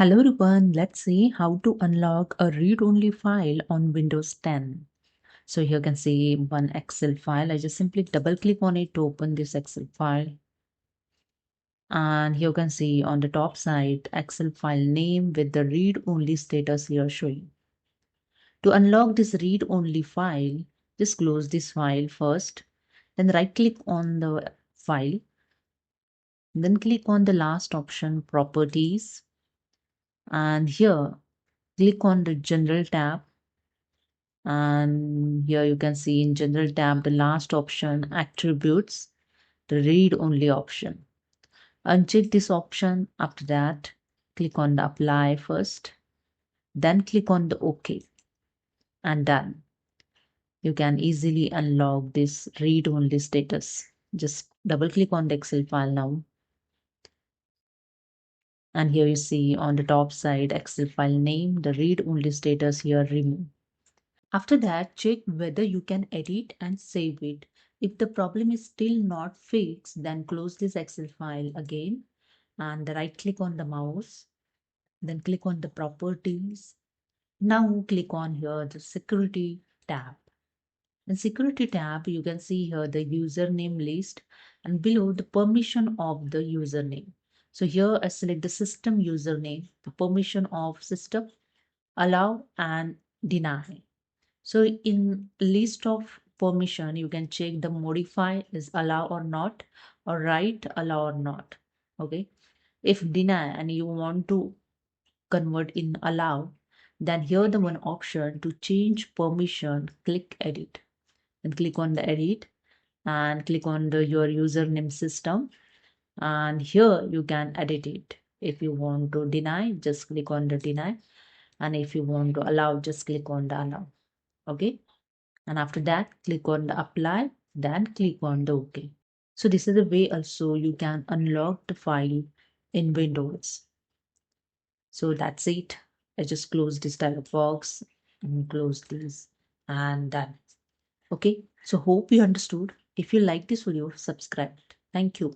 Hello everyone, let's see how to unlock a read-only file on Windows 10. So here you can see one Excel file. I just simply double click on it to open this Excel file. And here you can see on the top side, Excel file name with the read-only status here showing. To unlock this read-only file, just close this file first, then right click on the file, then click on the last option, properties. And here, click on the general tab. And here you can see in general tab the last option, attributes, the read only option. Uncheck this option. After that, click on the apply first, then click on the OK, and done. You can easily unlock this read only status. Just double click on the Excel file now. And here you see on the top side Excel file name, the read only status here remove. After that, check whether you can edit and save it. If the problem is still not fixed, then close this Excel file again and right click on the mouse, then click on the properties. Now click on here the security tab. In security tab, you can see here the username list and below the permission of the username. So here I select the system username, the permission of system, allow and deny. So in list of permission, you can check the modify is allow or not, or write allow or not. Okay. If deny and you want to convert in allow, then here the one option to change permission, click edit and click on the edit and click on the your username system. And here you can edit it. If you want to deny, just click on the deny. And if you want to allow, just click on the allow. Okay. And after that, click on the apply, then click on the OK. So this is the way also you can unlock the file in Windows. So that's it. I just close this dialog box and close this and done. Okay. So hope you understood. If you like this video, subscribe. Thank you.